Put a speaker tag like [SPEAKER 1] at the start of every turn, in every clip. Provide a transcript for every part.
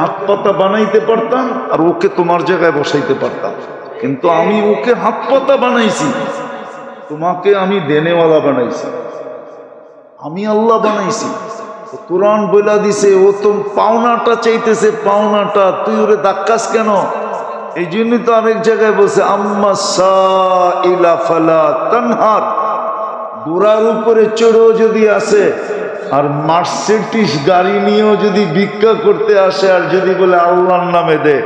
[SPEAKER 1] হাত পাতা বানাইতে পারতাম আর ওকে তোমার জায়গায় বসাইতে পারতাম, কিন্তু আমি ওকে হাত পাতা বানাইছি, তোমাকে আমি দেনেওয়ালা বানাইছি, আমি আল্লাহ বানাইছি। কোরআন বইলা দিছে ও তো পাওনাটা চাইতেছে, পাওনাটা, তুই ওরে ধাক্কাস কেন? এই জন্যই তো আরেক জায়গায় বলছে আম্মা সাইলা ফালা তানহার, ঘোড়ার উপরে চড়েও যদি আসে আর মার্সিডিজ গাড়ি নিয়েও যদি ভিক্ষা করতে আসে আর যদি বলে আল্লাহর নামে দে,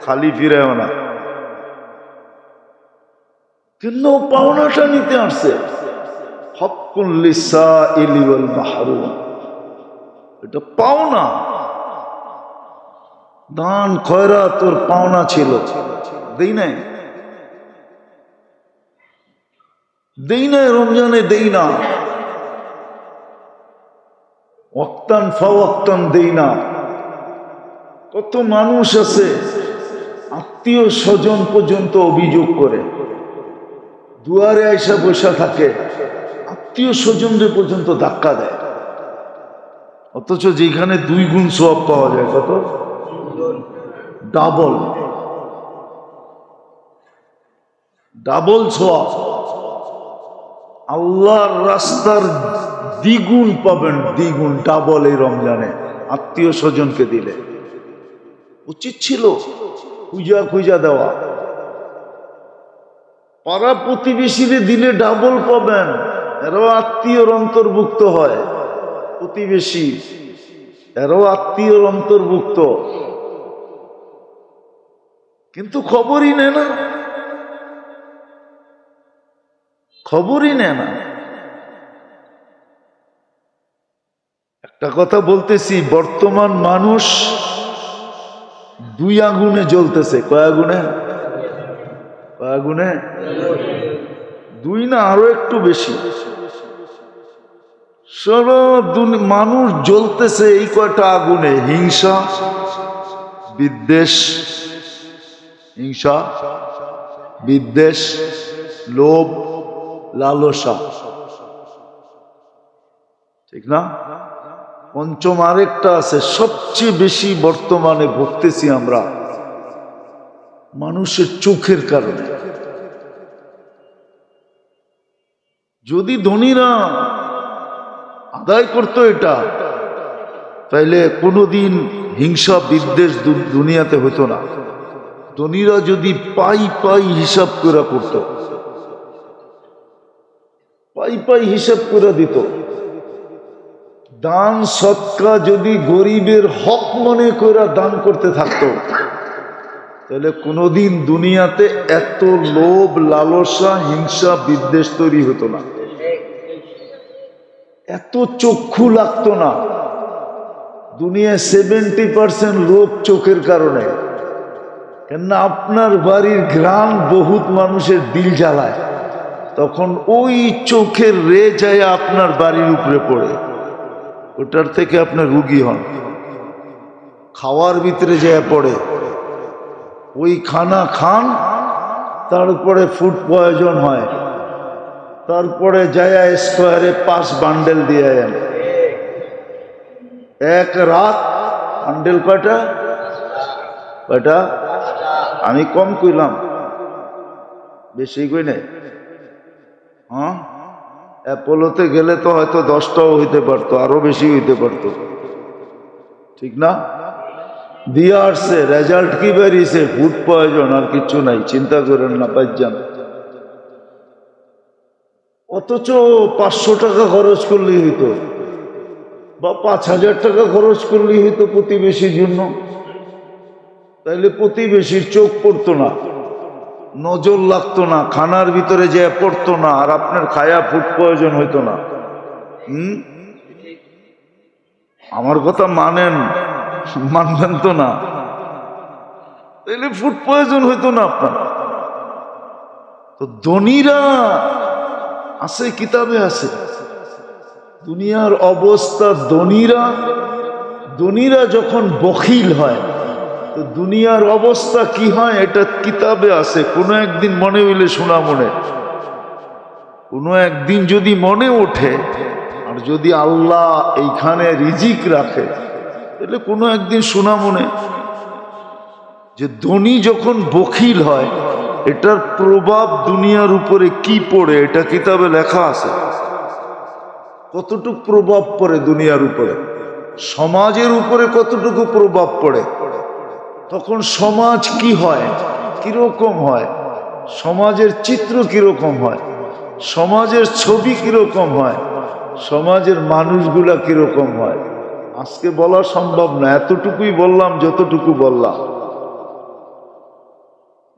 [SPEAKER 1] খালি ফিরেও না, কিন্তু পাওনাটা নিতে আসছে। হক্কুল লিসাইলি ওয়াল মাহরুম, এটা পাওনা। দান খয়রাত তোর পাওনা ছিল, দেই নাই, দেই নাই, রমজানে দেই না, ওয়াক্তান ফাওয়াক্তান দেই না। কত মানুষ আছে আত্মীয় স্বজন পর্যন্ত অভিযোগ করে, দুয়ারে আইসা বসা থাকে, আত্মীয় স্বজনদের পর্যন্ত ধাক্কা দেয়, অথচ যেখানে 2 গুণ সওয়াব পাওয়া যায়, কত ডাবল, ডাবল সওয়াব। আল্লাহর রাস্তার দ্বিগুণ পাবেন, দ্বিগুণ, ডাবল এই রমজানে আত্মীয় স্বজনকে দিলে। উচিত ছিল খুঁজা খুঁজা দেওয়া। পাড়া প্রতিবেশীরে দিলে ডাবল পাবেন, এরাও আত্মীয়র অন্তর্ভুক্ত হয়, প্রতিবেশী এরাও আত্মীয়র অন্তর্ভুক্ত, কিন্তু খবরই নেয় না, খবরই নেয় না। একটা কথা বলতেছি, বর্তমান মানুষ 2 আগুনে জ্বলতেছে। কয় আগুনে? কয় আগুনে? 2 না, আরো একটু বেশি। সারা মানুষ জ্বলতেছে এই কয়টা আগুনে: হিংসা, বিদ্বেষ, হিংসা, বিদ্বেষ, লোভ, লালসা, ঠিক না? পঞ্চম আরেকটা আছে, সবচেয়ে বেশি বর্তমানে ভুগতেছি আমরা, মানুষের চোখের কারণে। যদি ধনীরা আদায় করতো এটা, তাইলে কোনোদিন হিংসা বিদ্বেষ দুনিয়াতে হতো না। ধনীরা যদি পাই পাই হিসাব করে করত, পাই পাই হিসাব করে দিত, দান সৎকা যদি গরিবের হক মনে করে দান করতে থাকতো, তাহলে কোনোদিন দুনিয়াতে এত লোভ, লালসা, হিংসা, বিদ্বেষ তৈরি হতো না, এত চক্ষু লাগতো না। দুনিয়ায় 70% রোগ চোখের কারণে। কেননা আপনার বাড়ির ঘ্রাণ বহুত মানুষের দিল জ্বালায়, তখন ওই চোখের রে যায় আপনার বাড়ির উপরে পড়ে, ওটার থেকে আপনার রুগী হন। খাওয়ার ভিতরে যায় পড়ে, ওই খানা খান, তারপরে ফুড পয়জন হয়, তারপরে যায় স্কোয়ারে 5 বান্ডেল দিয়ে আন। এক রাত বান্ডেল কয়টা? কয়টা? আমি কম কইলাম, বেশি কই নাই। হ্যাঁ, অ্যাপোলোতে গেলে তো হয়তো 10টাও হইতে পারতো, আরো বেশি হইতে পারতো, ঠিক না? দিয়ে আসছে, রেজাল্ট কি বেরিয়েছে? ফুড পয়জন, আর কিছু নাই, চিন্তা করেন না, পাইজান। অথচ 500 টাকা খরচ করলেই হইতো, বা 5000 টাকা খরচ করলেই হইতো প্রতিবেশীর জন্য, তাইলে প্রতিবেশীর চোখ পড়তো না, নজর লাগতো না, খানার ভিতরে যে পড়তো না, আর আপনার খায়া ফুড পয়জন হইতো না। আমার কথা মানেন, মানবেন তো না? তাইলে ফুড পয়জন হইতো না আপনার। তো ধনীরা আছে, কিতাবে আছে দুনিয়ার অবস্থা। ধনীরা যখন বখিল হয়, তো দুনিয়ার অবস্থা কি হয় এটা কিতাবে আছে। কোনো একদিন মনে হইলে শোনা মনে, কোনো একদিন যদি মনে ওঠে, আর যদি আল্লাহ এইখানে রিজিক রাখে, এলে কোনো একদিন শোনা মনে যে ধনী যখন বখিল হয় এটার প্রভাব দুনিয়ার উপরে কি পড়ে, এটা কিতাবে লেখা আছে। কতটুকু প্রভাব পড়ে দুনিয়ার উপরে, সমাজের উপরে কতটুকু প্রভাব পড়ে, তখন সমাজ কি হয়, কিরকম হয়, সমাজের চিত্র কিরকম হয়, সমাজের ছবি কিরকম হয়, সমাজের মানুষগুলা কিরকম হয়, আজকে বলা সম্ভব না। এতটুকুই বললাম যতটুকু বললাম।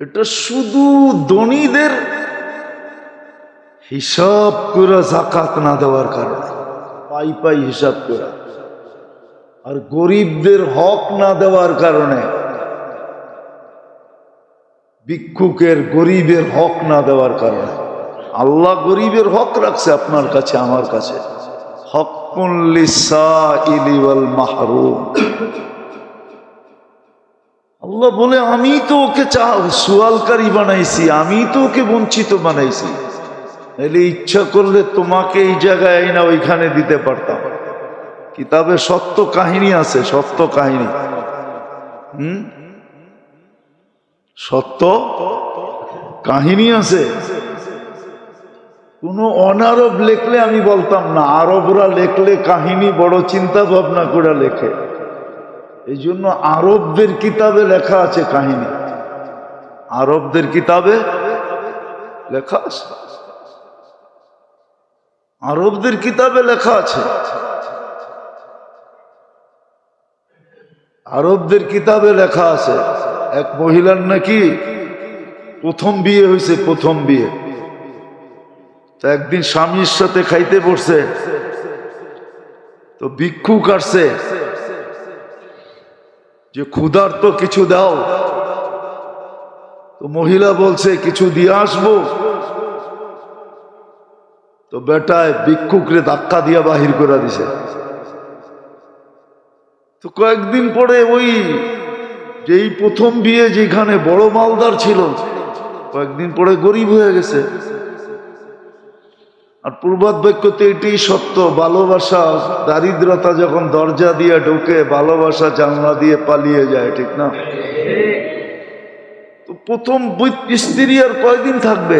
[SPEAKER 1] এটা শুধু ধনীদের হিসাব করে যাকাত না দেওয়ার কারণে, পাই পাই হিসাব করে, আর গরিবদের হক না দেওয়ার কারণে, ভিক্ষুকের গরিবের হক না দেওয়ার কারণে। আল্লাহ গরিবের হক রাখছে আপনার কাছে আমার কাছে, হক্কুন লিসাইলি ওয়াল মাহরুম। আল্লাহ বলে আমি তো ওকে সুয়ালকারী বানাইছি, আমি তো ওকে বঞ্চিত বানাইছি। এলে ইচ্ছা করলে তোমাকে এই জায়গায় না ওইখানে দিতে পারতাম। কিতাবে সত্য কাহিনী আছে, সত্য কাহিনী, সত্য কাহিনী আছে। কোন অনারব লেখলে আমি বলতাম না, আরবরা লেখলে কাহিনী বড় চিন্তা ভাবনা করে লেখে, এই জন্য আরবদের কিতাবে লেখা আছে কাহিনী, আরবদের কিতাবে লেখা আছে, আরবদের কিতাবে লেখা আছে, আরবদের কিতাবে লেখা আছে। এক মহিলার নাকি প্রথম বিয়ে হয়েছে, প্রথম বিয়ে। তো একদিন স্বামীর সাথে খাইতে বসছে, তো ভিক্ষুক আসছে যে ক্ষুধার্ত কিছু দাও। তো মহিলা বলছে কিছু দিয়ে আসবো। তো বেটায় ভিক্ষুকরে ধাক্কা দিয়া বাহির করে দিছে। তো কয়েকদিন পরে ওই যেই প্রথম বিয়ে যেখানে বড় মালদার ছিল, কয়েকদিন পরে গরিব হয়ে গেছে। আর প্রবাদ বাক্যতে এটাই সত্য, ভালোবাসা দারিদ্রতা যখন দরজা দিয়ে ঢোকে, ভালোবাসা জানলা দিয়ে পালিয়ে যায়, ঠিক না? তো প্রথম স্ত্রী আর কয়দিন থাকবে,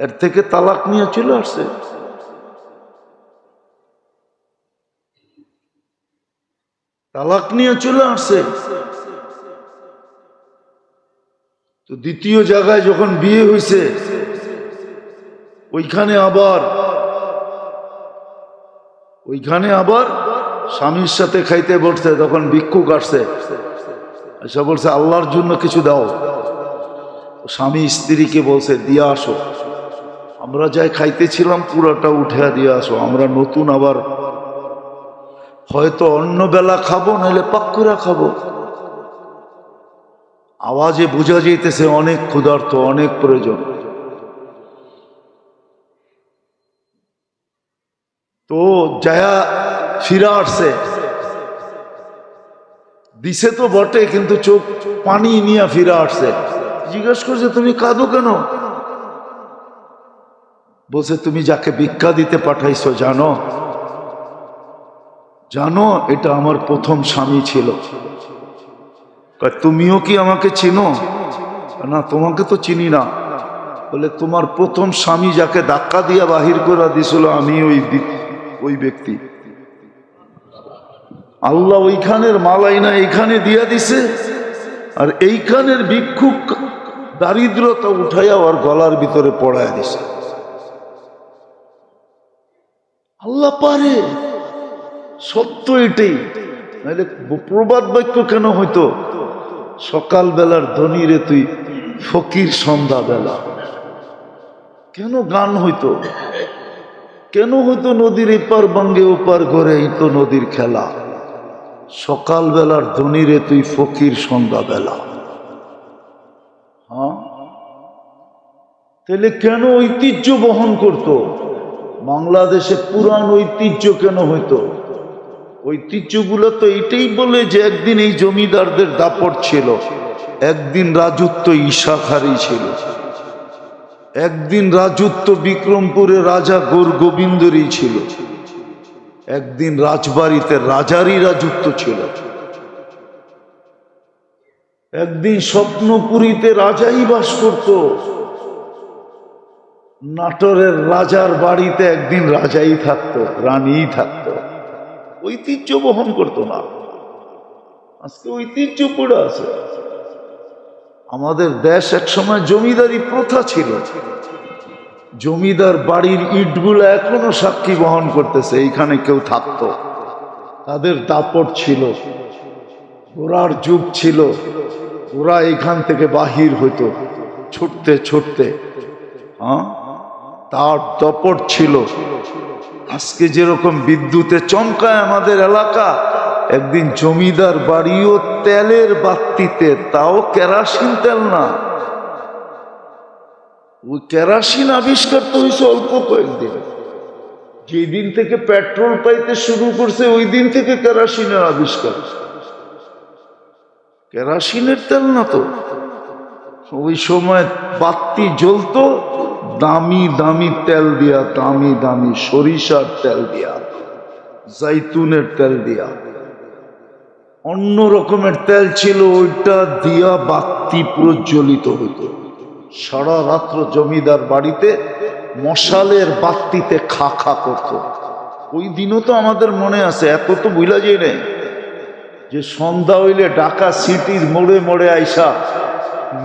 [SPEAKER 1] এর থেকে তালাক নিয়ে চলে আসছে। তালাক নিয়ে চলে আসছে। তো দ্বিতীয় জায়গায় যখন বিয়ে হয়েছে, ওইখানে আবার স্বামীর সাথে খাইতে বসছে, তখন ভিক্ষুক আসছে, এসে বলছে আল্লাহর জন্য কিছু দাও। স্বামী স্ত্রীকে বলছে দিয়ে আসো, আমরা যাই খাইতেছিলাম পুরাটা উঠে দিয়ে আসো, আমরা নতুন আবার হয়তো অন্য বেলা খাবো, নাহলে পাক্কুরা খাবো। আওয়াজে বোঝা যাইতেছে অনেক ক্ষুধার্ত, অনেক প্রয়োজন। তো যায়া ফিরা আসছে, দিছে তো বটে, কিন্তু চোখ পানি নিয়ে ফিরা আসছে। জিজ্ঞেস করছে তুমি কাঁদো কেন? বলছে তুমি যাকে ভিক্ষা দিতে পাঠাইছো জানো? জানো এটা আমার প্রথম স্বামী ছিল। তুমিও কি আমাকে চিনো? না, তোমাকে তো চিনি না। বলে তোমার প্রথম স্বামী যাকে ধাক্কা দিয়া বাহির করে দিছিল, আমি ওই ব্যক্তি। আল্লাহ ওইখানের মালাই না এইখানে দিয়া দিছে, আর এইখানের ভিক্ষুক দারিদ্রতা উঠাইয়া ওর গলার ভিতরে পড়ায় দিছে। আল্লাহ পারে, সত্য এটাই। নাহলে প্রবাদ বাক্য কেন হইতো? সকাল বেলার ধনী রে তুই ফকির সন্ধ্যা বেলা, কেন গান হইতো? কেন হইতো নদীর এপার বাঙ্গে ওপার ঘরে এই তো নদীর খেলা, সকাল বেলার ধনী রে তুই ফকির সন্ধ্যা বেলা। হ্যাঁ, তাহলে কেন ঐতিহ্য বহন করত? বাংলাদেশে পুরান ঐতিহ্য কেন হইতো? ঐতিহ্যগুলো তো এটাই বলে যে একদিন এই জমিদারদের দাপট ছিল, একদিন রাজত্ব ঈশাখারী ছিল, একদিন রাজত্ব বিক্রমপুরে রাজা গোর গোবিন্দরই ছিল, একদিন রাজবাড়িতে রাজারই রাজত্ব ছিল, একদিন স্বপ্নপুরীতে রাজাই বাস করত, নাটোরের রাজার বাড়িতে একদিন রাজাই থাকতো, রানীই থাকতো, ঐতিহ্য বহন করত না। আজকে ঐতিহ্য পড়ে আছে। আমাদের দেশ একসময় জমিদারি প্রথা ছিল, জমিদার বাড়ির ইটগুলো এখনো সাক্ষী বহন করতেছে, এইখানে কেউ থাকতো, তাদের দাপট ছিল, ঘোড়ার যুগ ছিল, ওরা এখান থেকে বাহির হইতো ছুটতে ছুটতে, হ্যাঁ, তার দাপট ছিল। আজকে যেরকম বিদ্যুতে চমকায় আমাদের এলাকা, একদিন জমিদার বাড়িও তেলের বাতিতে, তাও কেরাসিন তেল না, ওই কেরাসিন আবিষ্কার তো হয়েছে অল্প কয়েকদিন। যেদিন থেকে পেট্রোল পাইতে শুরু করছে ওই দিন থেকে কেরাসিনের আবিষ্কার। কেরাসিনের তেল না তো, ওই সময় বাতি জ্বলতো দামি দামি তেল দিয়া, দামি দামি সরিষার তেল দিয়া, জাইতুনের তেল দিয়া, অন্য রকমের তেল ছিল, ওইটা দিয়া বাতি প্রজ্বলিত হইত। সারা রাত্র জমিদার বাড়িতে মশালের বাতিতে খা খা করত। ওই দিনও তো আমাদের মনে আছে, এত তো ভুলা যায় নাই, যে সন্ধ্যা হইলে ঢাকা সিটির মোড়ে মোড়ে আইসা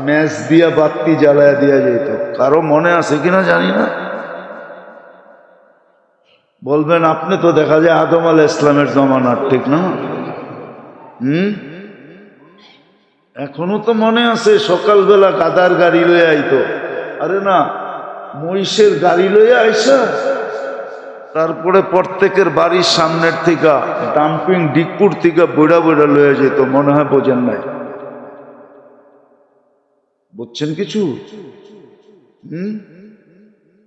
[SPEAKER 1] ম্যাচ দিয়া বাতি জ্বালায়া দিয়া যেত। কারো মনে আছে কিনা জানি না, বলবেন। আপনি তো দেখা যায় আদম আলাইহিস ইসলামের জমানার, ঠিক না? এখনো তো মনে আছে, সকালবেলা গাদার গাড়ি লইয়া আইতো, আরে না, মহিষের গাড়ি লইয়া আইসা তারপরে প্রত্যেকের বাড়ির সামনের থেকে ডাম্পিং ডিগপুর থেকে বইড়া বইড়া লইয়া যেত। মনে হয় বোঝেন নাই, বুঝছেন কিছু?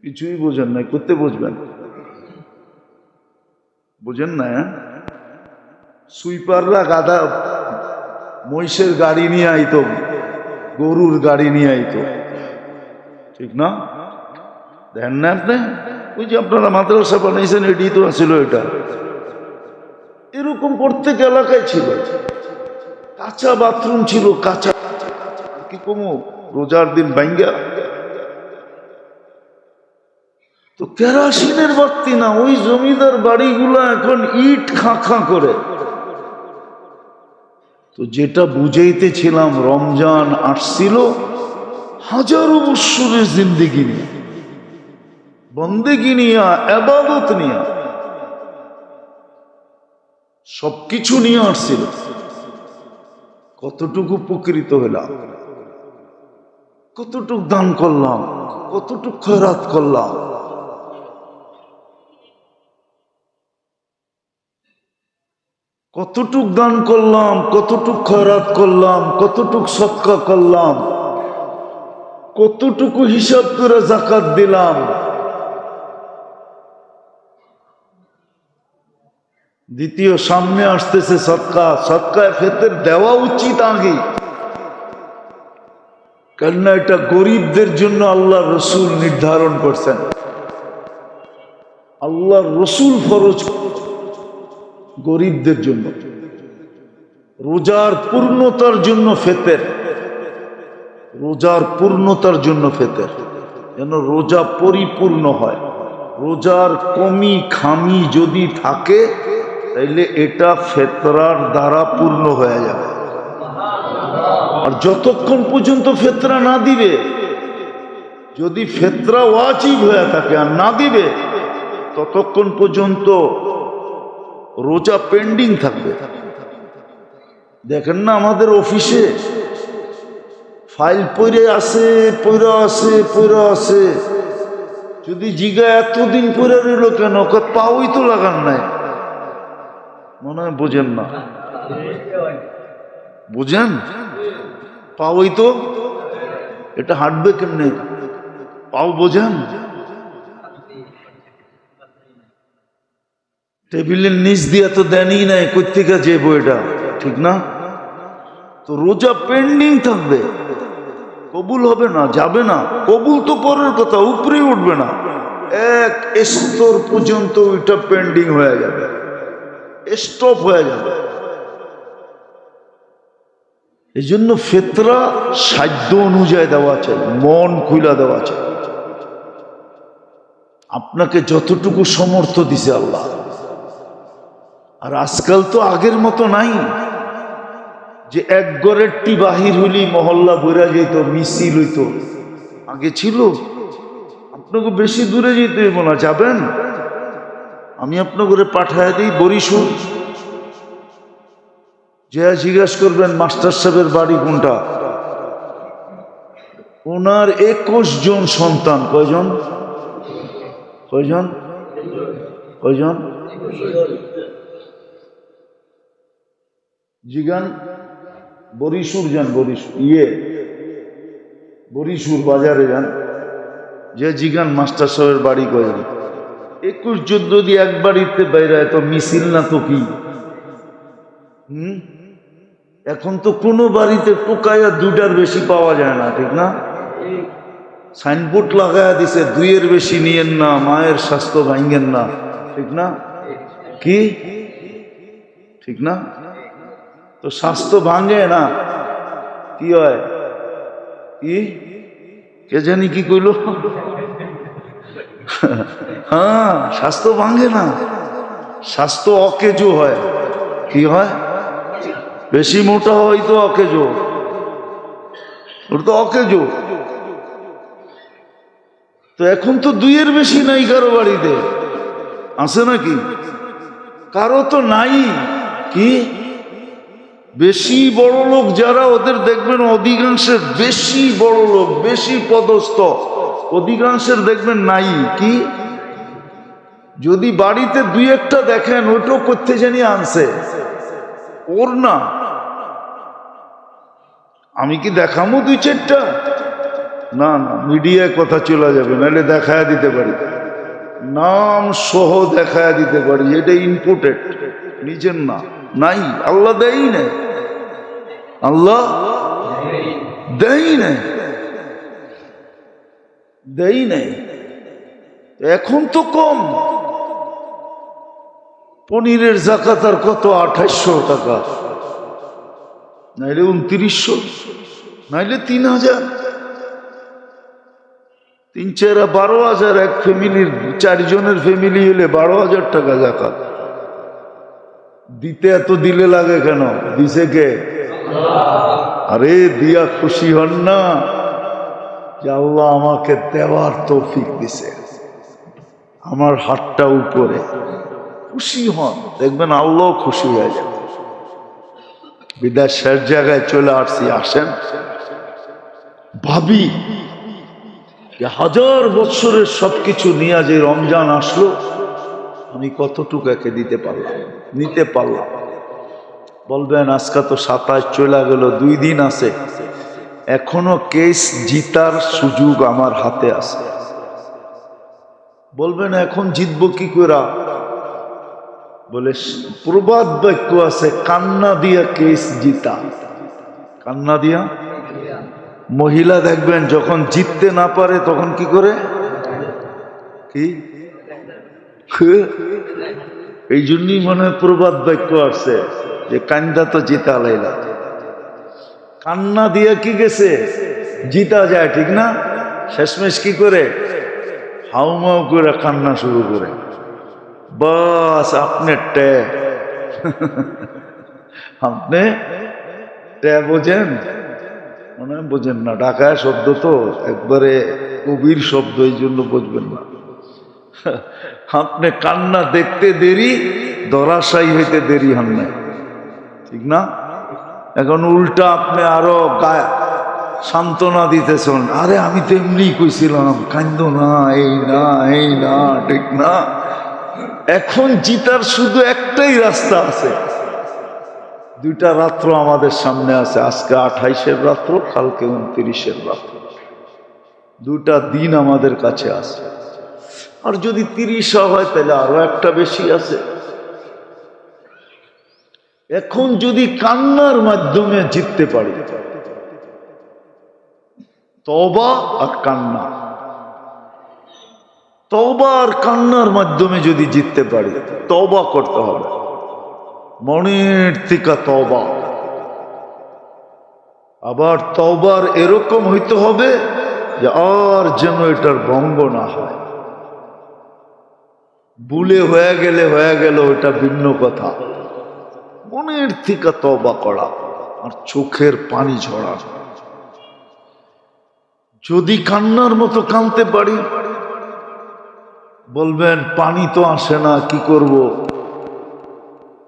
[SPEAKER 1] কিছুই বোঝেন নাই, করতে বুঝবেন, বুঝেন না? সুইপাররা গাদা মহিষের গাড়ি নিয়ে আইতো, গরুর গাড়ি নিয়ে আইতো, ঠিক না? দেখেন না আপনি? ওই যে আপনারা মাদ্রাসা বানাইছেন, এটি তো ছিল, এটা এরকম প্রত্যেক এলাকায় ছিল। কাঁচা বাথরুম ছিল, কাঁচা, কি কমু রোজার দিন ভাঙ্গা। তো কেরাসিনের বাতি না, ওই জমিদার বাড়িগুলো এখন ইট খাঁ খাঁ করে। তো যেটা বুঝাইতেছিলাম, রমজান আসছিল হাজারো বৎসরের জিন্দেগি নিয়ে, বন্দেগি নিয়া, ইবাদত নিয়া, সবকিছু নিয়ে আসছিল। কতটুকু উপকৃত হলাম, কতটুক দান করলাম, কতটুক খয়রাত করলাম, কতটুক দান করলাম, কতটুক খয়রাত করলাম, কতটুক সদকা করলাম, কতটুকু হিসাব করে যাকাত দিলাম। দ্বিতীয় সামনে আসতেছে সদকা, সদকায় ফিতর দেওয়া উচিত আগে, কেননা এটা গরিবদের জন্য আল্লাহ রসুল নির্ধারণ করছেন। আল্লাহ রসুল ফরজ গরিবদের জন্য, রোজার পূর্ণতার জন্য ফিতর, রোজার পূর্ণতার জন্য ফিতর, যেন রোজা পরিপূর্ণ হয়। রোজার কমি খামি যদি থাকে তাইলে এটা ফিতরার দ্বারা পূর্ণ হয়ে যাবে। আর যতক্ষণ পর্যন্ত ফিতরা না দিবে, যদি ফিতরা ওয়াজিব হয়ে থাকে আর না দিবে, ততক্ষণ পর্যন্ত রোজা পেন্ডিং থাকবে। দেখেন না আমাদের অফিসে ফাইল পড়ে আছে, পড়ে আছে, পড়ে আছে, যদি জিগা এতদিন পড়ে রইল কেন, পাওই তো লাগান নাই। মনে হয় বোঝেন না, বুঝেন? পাওই তো, এটা হাঁটবে কেমনে? পাও বোঝেন? টেবিলের নিচ দিয়ে তো দেনই নাই, কোথেকে যে বইটা, ঠিক না? তো রোজা পেন্ডিং থাকবে, কবুল হবে না, যাবে না। কবুল তো পরের কথা, উপরে উঠবে না, এক স্তর পর্যন্ত ওইটা পেন্ডিং হয়ে যাবে। স্টপ হয়ে যাবে। এই জন্য ফিতরা সাধ্য অনুযায়ী দেওয়া চাই, মন খুলা দেওয়া চাই। আপনাকে যতটুকু সমর্থ দিছে আল্লাহ। আর আজকাল তো আগের মতো নাই যে এক ঘরের টি বাহির হইলি মহল্লা বইরা যেত, মিছিল হইত। আগে ছিল। আপনাকে বেশি দূরে যেতে হইব না, যাবেন, আমি আপনার ঘরে পাঠায় দিই বরিশাল, যে জিজ্ঞাসা করবেন মাস্টার সাহেবের বাড়ি কোনটা, ওনার 21 জন সন্তান। কয়জন? কয়জন? কয়জন? জিগান বরিশাল যান, বরিশাল বাজারে যান, যে জিগান মাস্টার সাহেবের বাড়ি কয়জন। 21 জন যদি এক বাড়িতে বাইরে তো মিছিল না তো কি? এখন তো কোনো বাড়িতে টোকাইয়া 2টার বেশি পাওয়া যায় না, ঠিক না? সাইনবোর্ড লাগাইয়া দিছে 2-এর বেশি নিয়েন না, মায়ের স্বাস্থ্য ভাঙ্গেন না, ঠিক না? কি ঠিক না? তো স্বাস্থ্য ভাঙে না, কি হয়? কি কে জানি কি কইল? হ্যাঁ, স্বাস্থ্য ভাঙে না, স্বাস্থ্য অকেজো হয়। কি হয়? বেশি মোটা হয় তো অকেজো, ওটা তো অকেজো। তো এখন তো 2-এর বেশি নাই কারো বাড়িতে, আছে নাকি? কারো তো নাই। কি বেশি বড় লোক যারা, ওদের দেখবেন অধিকাংশের, বেশি বড় লোক, বেশি পদস্থ, অধিকাংশের দেখবেন নাই। কি যদি বাড়িতে 2-একটা দেখেন, ওইটাও করতে জানি আনছে, ওর না। আমি কি দেখামো 2-4টা? না না, মিডিয়ায় কথা চলে যাবে, নাহলে দেখায় দিতে পারি, নাম সহ দেখায় দিতে পারি, এটা ইম্পোর্টেড, নিজের না। নাই, আল্লাহ দেই নাই, আল্লাহ দেই নাই, দেই নাই। এখন তো কম। পনিরের জাকাত আর কত? 2800 টাকা, নাইলে 2900, নাইলে 3000, 3-4 12,000। এক ফ্যামিলির 4 জনের ফ্যামিলি হলে 12,000 টাকা জাকাত দিতে। এত দিলে লাগে কেন? দিছে কে? আরে দিয়া খুশি হন না যে আল্লাহ আমাকে দেওয়ার তৌফিক দিছে, আমার হাতটা উপরে, খুশি হন, দেখবেন আল্লাহ খুশি হয়ে যাবে। বিদেশের জায়গায় চলে আসছি, আসেন ভাবি 1000 বছরের সবকিছু নিয়ে যে রমজান আসলো, আমি কতটুকু একে দিতে পারলাম, নিতে পারলাম। বলবেন আজকে তো 27 চলে গেল, 2 দিন আছে, এখনো কেস জিতার সুযোগ আমার হাতে আছে। বলবেন এখন জিতবো কি করে? বলে প্রবাদ বাক্য আছে, কান্না দিয়া কেস জিতা। কান্না দিয়া। মহিলা দেখবেন যখন জিততে না পারে তখন কি করে? কি এই জন্যই মনে হয় প্রবাদ বাক্য আছে যে কান্দা তো জিতা লাইলা। কান্না দিয়ে কি গেছে? জিতা যায়, ঠিক না? শেষমেশ কি করে? হাউমাউ করে কান্না শুরু করে। বাস আপনি টে আপনি টে বোঝেন? মনে হয় বোঝেন না, ঢাকায় শব্দ তো একবারে কবির শব্দ, এই জন্য বুঝবেন না। আপনি কান্না দেখতে দেরি, ধরাশায়ী হইতে দেরি হন নাই, ঠিক না? এখন উল্টা আপনি আরো সান্ত্বনা দিতেছেন, আরে আমি তো এমনি কইছিলাম, কান্দো না, এই না, এই না, ঠিক না? এখন জিতার শুধু একটাই রাস্তা আছে, 2টা রাত্র আমাদের সামনে আছে। আজকে 28-এর রাত্র, কালকে 29-এর রাত্র, 2টা দিন আমাদের কাছে আছে। আর যদি 30 হয় তাহলে আরো একটা বেশি আছে। এখন যদি কান্নার মাধ্যমে জিততে পারি, তওবা আর কান্না, তওবা আর কান্নার মাধ্যমে যদি জিততে পারি, তওবা করতে হবে। মনের থেকে তওবা। আবার তওবার এরকম হইতে হবে যে আর যেন এটার ভঙ্গ না হয়। ভুলে হয়ে গেল ওটা ভিন্ন কথা। মনের থেকে তওবা করা আর চোখের পানি ঝরা। যদি কান্নার মতো কাঁদতে পারি, বলবেন পানি তো আসে না, কি করব?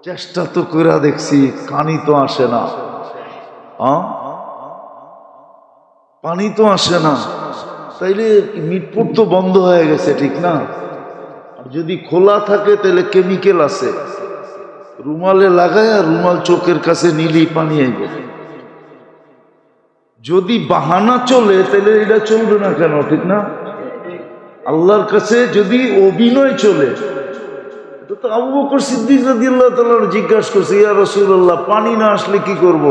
[SPEAKER 1] চেষ্টা তো করে দেখছি, পানি তো আসে না। পানি তো আসে না, তাইলে মিটপুর তো বন্ধ হয়ে গেছে, ঠিক না? আর যদি খোলা থাকে তাহলে কেমিক্যাল আছে, রুমালে লাগায় আর রুমাল চোখের কাছে নিলেই পানি আইব। যদি বাহানা চলে তাহলে এটা চলবে না কেন, ঠিক না? আল্লাহর কাছে যদি অভিনয় চলে, তো আবু বকর সিদ্দিক রাদিয়াল্লাহু তাআলা জিজ্ঞাসা করছে, ইয়া রাসূলুল্লাহ, পানি না আসলে কি করব?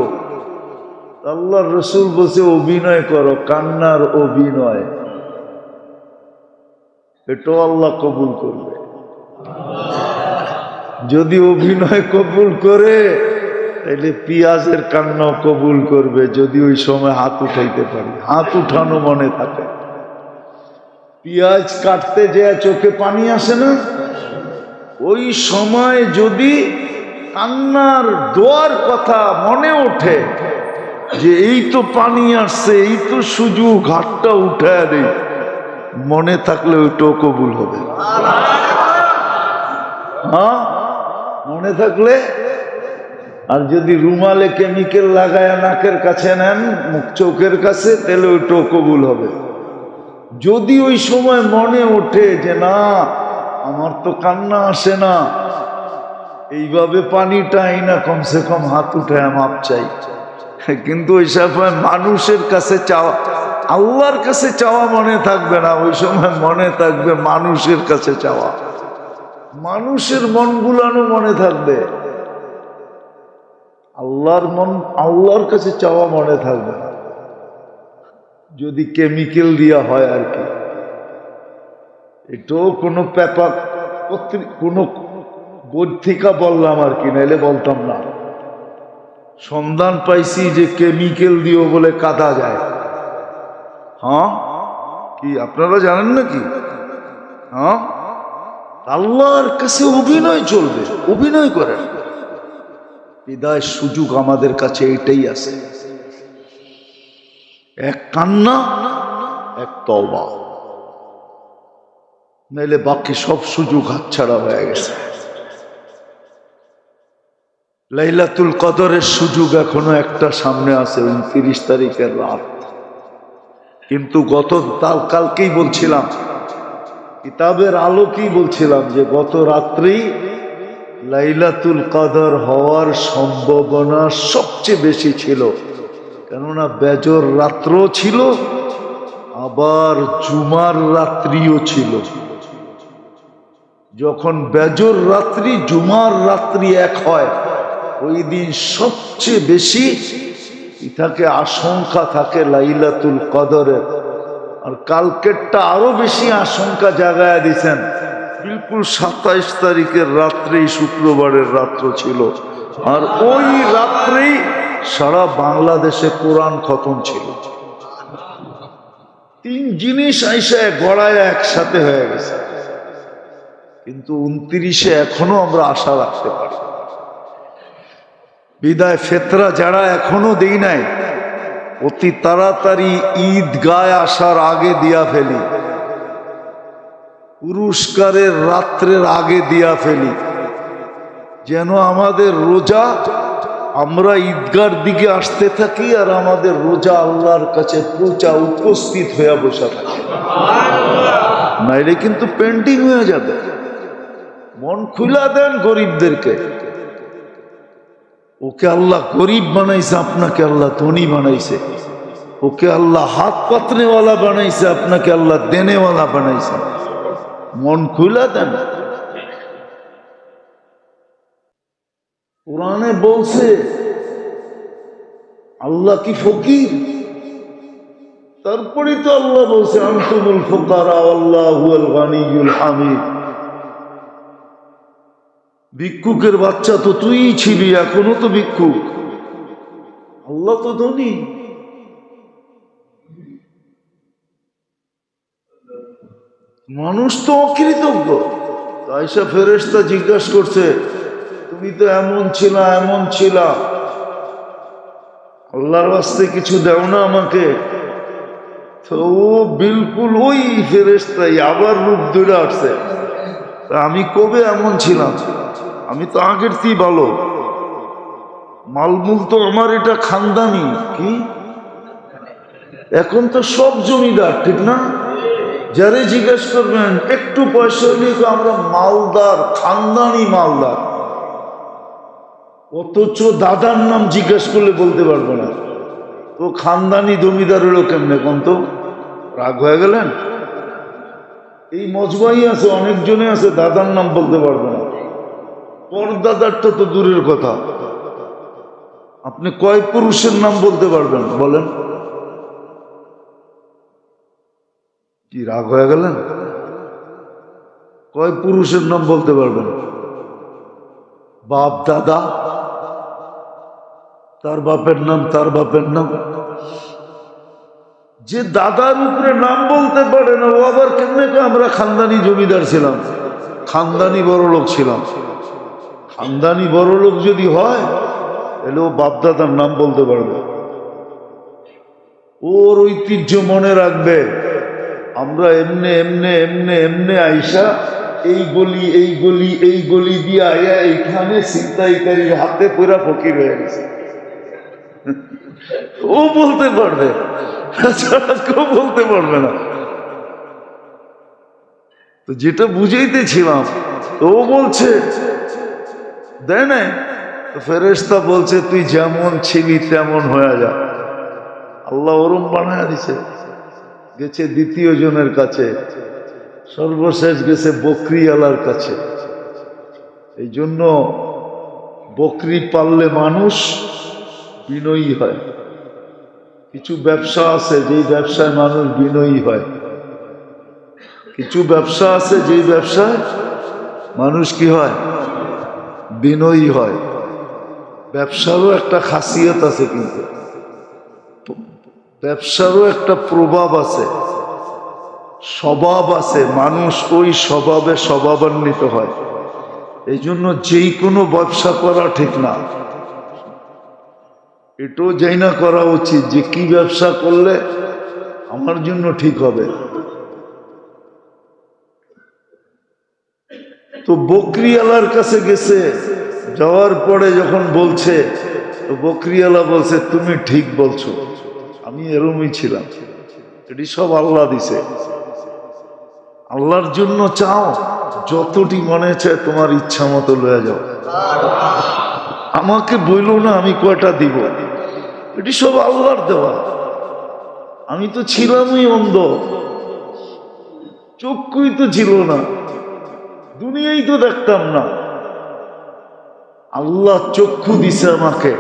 [SPEAKER 1] আল্লাহর রাসূল বলছে, অভিনয় করো, কান্নার অভিনয়, এটাও আল্লাহ কবুল করবে। যদি অভিনয় কবুল করে তাহলে পেঁয়াজের কান্নাও কবুল করবে, যদি ওই সময় হাত উঠাইতে পারি। হাত উঠানো মনে থাকে। পেঁয়াজ কাটতে যে চোখে পানি আসে না, ওই সময় যদি কান্নার দোয়ার কথা মনে ওঠে যে এই তো পানি আসছে, এই তো সুযোগ, হাতটা উঠায় দেই, মনে থাকলে ওইটাও কবুল হবে। হ্যাঁ, মনে থাকলে। আর যদি রুমালে কেমিক্যাল লাগায় নাকের কাছে নেন, মুখ চোখের কাছে, তাহলে ওইটাও কবুল হবে। যদি ওই সময় মনে ওঠে যে না, আমার তো কান্না আসে না, এইভাবে পানিটাই না, কমসে কম হাত উঠায় মাপ চাই। কিন্তু ওই সময় মানুষের কাছে চাওয়া, আল্লাহর কাছে চাওয়া মনে থাকবে না, ওই সময় মনে থাকবে মানুষের কাছে চাওয়া। মানুষের মন গুলানো মনে থাকবে, আল্লাহর মন, আল্লাহর কাছে চাওয়া মনে থাকবে না। যদি কেমিক্যাল দিয়া হয় আর কি। এটাও কোনো পেপার কোনো পত্রিকা বললাম আর কি, নাইলে বলতাম না। সন্ধান পাইছি যে কেমিক্যাল দিয়েও বলে কাঁদা যায়। হ্যাঁ, কি আপনারা জানেন নাকি? হ্যাঁ, আল্লাহর কাছে অভিনয় চলবে, অভিনয় করেন। বিদায় সুযোগ আমাদের কাছে এটাই আছে, এক কান্না, এক তওবা, নাইলে বাকি সব সুযোগ হাতছাড়া হয়ে গেছে। লাইলাতুল কদরের সুযোগ এখনো একটা সামনে আছে, 29 তারিখের রাত। কিন্তু কালকেই বলছিলাম, কিতাবের আলোকেই বলছিলাম যে গত রাত্রি লাইলাতুল কদর হওয়ার সম্ভাবনা সবচেয়ে বেশি ছিল। কেননা বেজর রাত্র ছিল, আবার জুমার রাত্রিও ছিল। যখন বেজর রাত্রি জুমার রাত্রি এক হয়, ওই দিন সবচেয়ে বেশি থাকে আশঙ্কা থাকে লাইলাতুল কদরের। আর কালকেরটা আরো বেশি আশঙ্কা জাগায়া দিছেন। বিলকুল 27 তারিখের রাত্রেই শুক্রবারের রাত্র ছিল, আর ওই রাত্রেই সারা বাংলাদেশে কোরআন খতম ছিল। তিন জিনিস আইসা গড়ায় একসাথে হয়ে গেছে। কিন্তু 29-এ এখনো আমরা আশা রাখতে পারি। বিদায় ফেতরা যারা এখনো দেই নাই, অতি তাড়াতাড়ি ঈদগায় আসার আগে দিয়া ফেলি, পুরস্কারের রাত্রের আগে দিয়া ফেলি, যেন আমাদের রোজা, আমরা ঈদগার দিকে আসতে থাকি আর আমাদের রোজা আল্লাহর কাছে পৌঁছা উপস্থিত হয়ে বসে থাকে। নাইলে কিন্তু পেন্টিং হয়ে যাবে। মন খুলা দেন গরিবদেরকে। ওকে আল্লাহ গরিব বানাইছে, আপনাকে আল্লাহ ধনী বানাইছে। ওকে আল্লাহ হাত পাতনেওয়ালা বানাইছে, আপনাকে আল্লাহ দেনেওয়ালা বানাইছে। মন খুলা দেন। কোরআনে বলছে আল্লাহ কি ফকির? তারপরে তো আল্লাহ বলছে আনতুমুল ফুকারা আল্লাহু আল গানিয়ুল হামিদ। ভিক্ষুকের বাচ্চা তো তুই ছিলি, এখনো তো ভিক্ষুক। আল্লাহ তো ধনী। মানুষ তো অকৃতজ্ঞ। আয়েশা ফেরেশতা জিজ্ঞাসা করছে, তুমি তো এমন ছিলা এমন ছিলা, আল্লাহর ওয়াস্তে কিছু দাও না আমাকে? তো ও বিলকুল ওই ফেরেশতাই আবার রূপ ধরে আসছে। আমি কবে এমন ছিলাম? আমি তো আগের চেয়ে ভালো। মালমূল তো আমার এটা খানদানি। কি এখন তো সব জমিদার, ঠিক না? যারে জিজ্ঞেস করবেন একটু পয়সা হলে তো আমরা মালদার, খানদানি মালদার। অথচ দাদার নাম জিজ্ঞেস করলে বলতে পারবো না। তো খানদানি জমিদার হলো কেমনে? কোন তো রাগ হয়ে গেলেন? এই মজবাই আছে, অনেকজনে আছে দাদার নাম বলতে পারবে না। পরদাদারটা তো দূরের কথা, আপনি কয় পুরুষের নাম বলতে পারবেন বলেন? কি রাগ হয়ে গেলেন? কয় পুরুষের নাম বলতে পারবেন? বাপ দাদা, তার বাপের নাম, তার বাপের নাম। যে দাদার উপরে নাম বলতে পারে না ও আবার কেমনে? আমরা খানদানি জমিদার ছিলাম, খানদানি বড় লোক ছিলাম। খানদানি বড় লোক যদি হয় তাহলে ও বাপ দাদার নাম বলতে পারবে, ওর ঐতিহ্য মনে রাখবে। আমরা এমনে এমনে এমনে এমনে আইসা এই গলি এই গলি এই গলি দিয়ে আয়া এইখানে ছিনতাইকারীর হাতে পুরা ফকির হয়ে গেছে। ও বলতে পারবে, কেউ বলতে পারবে না। তো যেটা বুঝাইতেছিলাম, ও বলছে দেয় না। ফেরেশতা বলছে তুই যেমন ছিলি তেমন হয়ে যা। আল্লাহ ওরম বানায় দিছে। গেছে দ্বিতীয় জনের কাছে, সর্বশেষ গেছে বকরিওয়ালার কাছে। এই জন্য বকরি পাললে মানুষ বিনয়ী হয়। কিছু ব্যবসা আছে যেই ব্যবসায় মানুষ বিনয়ী হয়, কিছু ব্যবসা আছে যেই ব্যবসায় মানুষ কি হয়? বিনয়ী হয়। ব্যবসারও একটা খাসিয়ত আছে, কিন্তু ব্যবসারও একটা প্রভাব আছে, স্বভাব আছে। মানুষ ওই স্বভাবে স্বভাবান্বিত হয়। এই জন্য যেই কোনো ব্যবসা করা ঠিক না। এটাও যাই না করা উচিত যে কি ব্যবসা করলে আমার জন্য ঠিক হবে। তো বকরিওয়ালার কাছে গেছে, যাওয়ার পরে যখন বলছে, তো বকরিওয়ালা বলছে তুমি ঠিক বলছো, আমি এরমই ছিলাম। এটি সব আল্লাহ দিছে। আল্লাহর জন্য চাও, যতটি মনে চায় তোমার ইচ্ছা মতো লয়ে যাও। আমাকে বইলো না আমি কয়টা দিব, এটি সব আল্লাহর দেওয়া। আমি তো ছিলামই অন্ধ, চক্ষুই তো ছিল না, দুনিয়াই তো দেখতাম না। আল্লাহ চক্ষু দিছে আমাকে,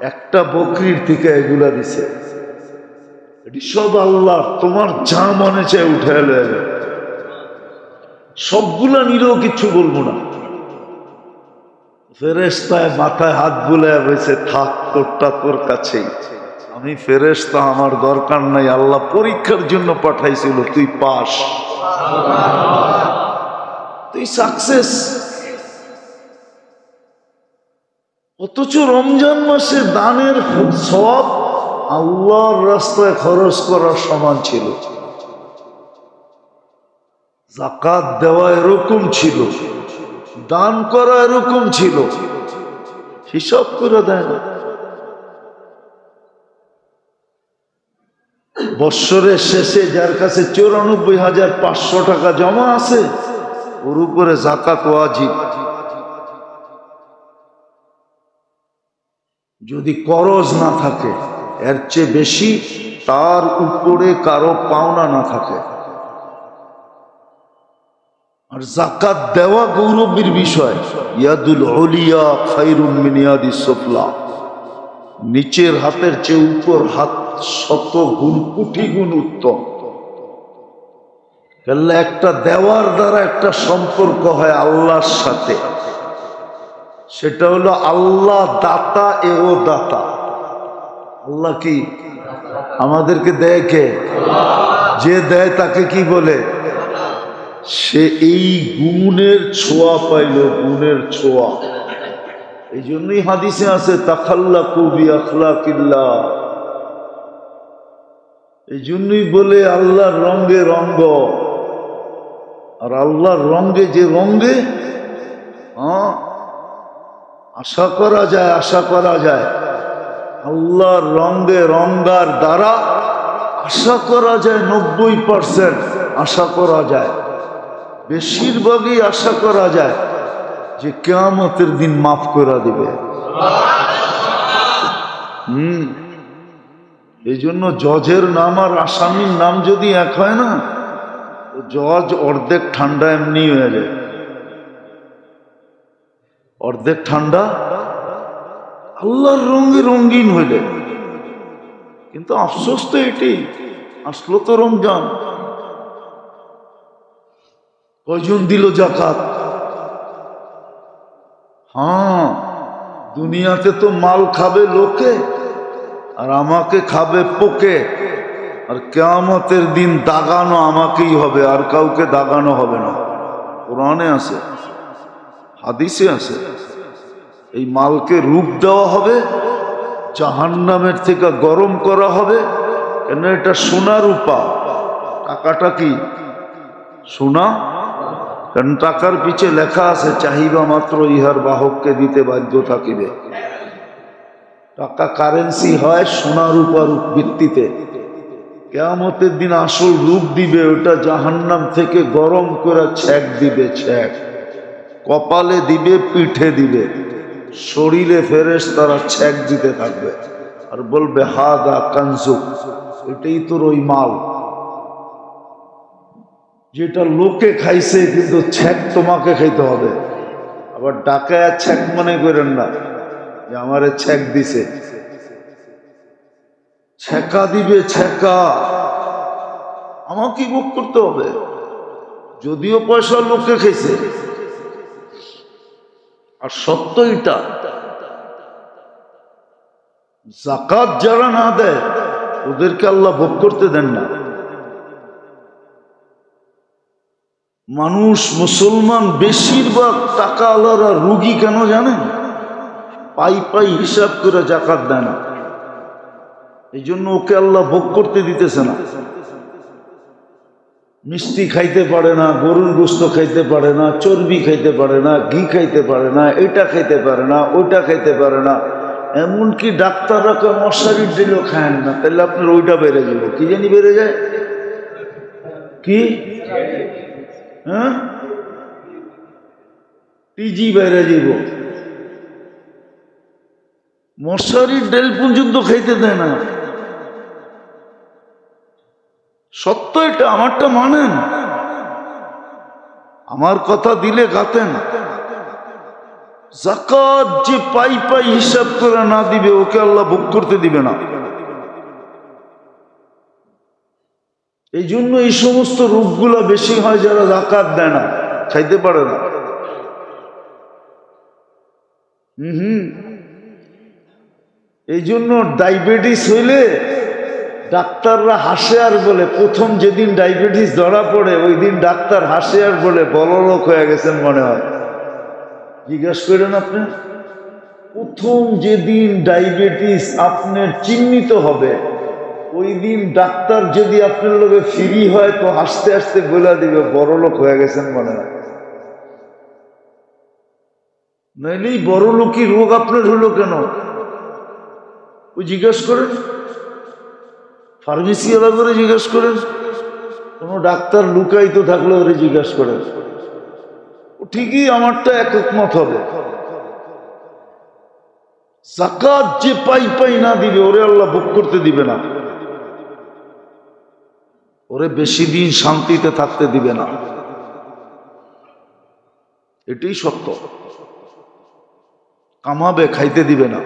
[SPEAKER 1] একটা বকরির থেকে এগুলা দিছে। এটি সব আল্লাহ। তোমার যা মনে চায় উঠে এলো, সবগুলা নিলেও কিচ্ছু বলবো না। ফেরেশতায় মাথায় হাত বুলায় হয়েছে, থাক তোরটা তোর কাছেই। আমি ফেরেশতা, আমার দরকার নাই। আল্লাহ পরীক্ষার জন্য পাঠাইছিল, তুই পাস, তুই সাকসেস। অথচ রমজান মাসে দানের সব আল্লাহর রাস্তায় খরচ করার সমান ছিল। যাকাত দেওয়া এরকম ছিল, দান করা এরকম ছিল, হিসাব করে দেয় না। বৎসরের শেষে যার কাছে 94,500 টাকা জমা আছে, ওর উপরে যাকাত ওয়াজিব। যদি করজ না থাকে, এর চেয়ে বেশি তার উপরে কারো পাওনা না থাকে। আর যাকাত দেওয়া গৌরবের বিষয়। ইয়াদুল উলিয়া খায়রুম মিন ইয়াদিস সুফলা। নিচের হাতের চেয়ে উপর হাত 100 গুণ, কোটি গুণ উত্তম। একটা দেওয়ার দ্বারা একটা সম্পর্ক হয় আল্লাহর সাথে, সেটা হলো আল্লাহ দাতা এও দাতা। আল্লাহ কি আমাদেরকে দেয়? কে? যে দেয় তাকে কি বলে? সে এই গুণের ছোঁয়া পাইল, গুণের ছোঁয়া। এই জন্যই হাদিসে আছে তাখাল্লাকু বিআখলাকিল্লাহ। এই জন্যই বলে আল্লাহর রঙে রঙ্গ। আর আল্লাহর রঙে যে রঙে আশা করা যায়, আশা করা যায়। আল্লাহর রঙে রঙ্গার দ্বারা আশা করা যায় 90% আশা করা যায়, বেশিরভাগই আশা করা যায় যে কিয়ামতের দিন মাফ করে দিবে। এই জন্য জজের নাম আর আসামির নাম যদি এক হয় না, জজ অর্ধেক ঠান্ডা এমনি হয়ে যায়, অর্ধেক ঠান্ডা আল্লাহর রঙে রঙিন হইলে। কিন্তু আফসোস তো এটি, আসলো তো রমজান, কয়জন দিল যাকাত? হ্যাঁ, দুনিয়াতে তো মাল খাবে লোকে আর আমাকে খাবে পোকে, আর কিয়ামতের দিন দাগানো আমাকেই হবে, আর কাউকে দাগানো হবে না। কোরআনে আছে, হাদিসে আছে। এই মালকে রূপ দেওয়া হবে, জাহান্নামের থেকে গরম করা হবে। কেন? এটা সোনা রূপা। টাকাটা কি সোনা? কারণ টাকার পিছে লেখা আছে চাহিদা মাত্র ইহার বাহককে দিতে বাধ্য থাকিবে। টাকা কারেন্সি হয় সোনা রূপার ভিত্তিতে। কিয়ামতের দিন আসল রূপ দিবে, ওটা জাহান্নাম থেকে গরম করে ছ্যাক দিবে, ছ্যাক কপালে দিবে, পিঠে দিবে, শরীরে ফেরেশতারা ছ্যাক দিতে থাকবে আর বলবে হাদা কানজুক, এটাই তোর ওই মাল যেটা লোকে খাইছে, কিন্তু ছ্যাক তোমাকে খাইতে হবে। আবার ডাকায় ছ্যাক মনে করেন না যে আমারে ছ্যাক দিছে, ছ্যাকা দিবে, ছ্যাকা আমাকে ভোগ করতে হবে। যদিও পয়সা লোকে খাইছে, আর সত্য এটা, যাকাত যারা না দেয় ওদেরকে আল্লাহ ভোগ করতে দেন না। মানুষ মুসলমান বেশিরভাগ টাকা আল্লাহরা রুগী কেন জানেন? পাই পাই হিসাব করে যাকাত দেয় না। এই জন্য ওকে আল্লাহ ভোগ করতে দিতেছে না। মিষ্টি খাইতে পারে না, গরুর গোস্ত খাইতে পারে না, চর্বি খাইতে পারে না, ঘি খাইতে পারে না, এটা খাইতে পারে না, ওইটা খাইতে পারে না। এমনকি ডাক্তাররা কেউ মশারির দিলেও খায় না, তাহলে আপনার ওইটা বেড়ে যাবে। কি জানি বেড়ে যায় কি? হ্যাঁ, টিজি বেড়ে যাব। মশারির ডেল পর্যন্ত খাইতে দেয় না। সত্য এটা, আমারটা মানেন। আমার কথা দিলে গাতেন। যাকাত যে পাই পাই হিসাব করে না দিবে, ওকে আল্লাহ ভোগ করতে দিবে না। এই জন্য এই সমস্ত রোগগুলা বেশি হয় যারা যাকাত দেয় না, খাইতে পারে না। এই জন্য ডায়াবেটিস হইলে ডাক্তাররা হাসে আর বলে, প্রথম যেদিন ডায়াবেটিস ধরা পড়ে ওই দিন ডাক্তার হাসে আর বলে বড়লোক হয়ে গেছেন মনে হয়। জিজ্ঞাসা করেন আপনি, প্রথম যেদিন ডায়াবেটিস আপনার চিহ্নিত হবে ওই দিন ডাক্তার যদি আপনার লোকে ফ্রি হয় তো হাসতে হাসতে বলে দিবে বড়লোক হয়ে গেছেন মনে হয়। নাইলেই বড়লোকই রোগ আপনার হলো কেন ওই জিজ্ঞাসা করেন, ফার্মেসি আলাদা করে জিজ্ঞাসা করেন, কোনো ডাক্তার লুকাইতো থাকলে ওরে জিজ্ঞাসা করেন। ঠিকই আমারটা একমত হবে। যাকাত যে পাই পাই না দিবে ওরে আল্লাহ ভোগ করতে দিবে না, ওরে বেশি দিন শান্তিতে থাকতে দিবে না। এটাই সত্য। কামাবে, খাইতে দিবে না,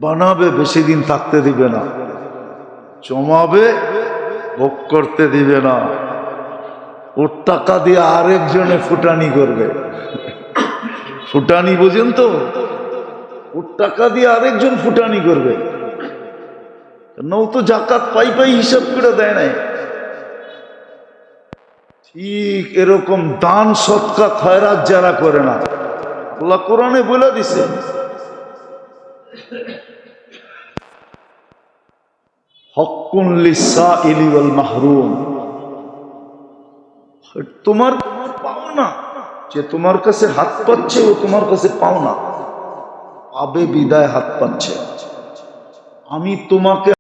[SPEAKER 1] বানাবে, বেশি দিন থাকতে দিবে না, জমাবে, ভোগ করতে দিবে না। ওর টাকা দিয়ে আরেকজনে ফুটানি করবে, ফুটানি বোঝেন তো? ওর টাকা দিয়ে আরেকজন ফুটানি করবে, ও তো জাকাত পাই পাই হিসাব করে দেয় নাই। ঠিক এরকম দান সৎকা খয়রাত যারা করে না, আল্লাহ কোরআনে বলে দিছে, হক্কুন লিসাইলি ওয়াল মাহরুম, তোমার পাও না, যে তোমার কাছে হাত পাচ্ছে ও তোমার কাছে পাও না, পাবে বিদায় হাত পাচ্ছে। আমি তোমাকে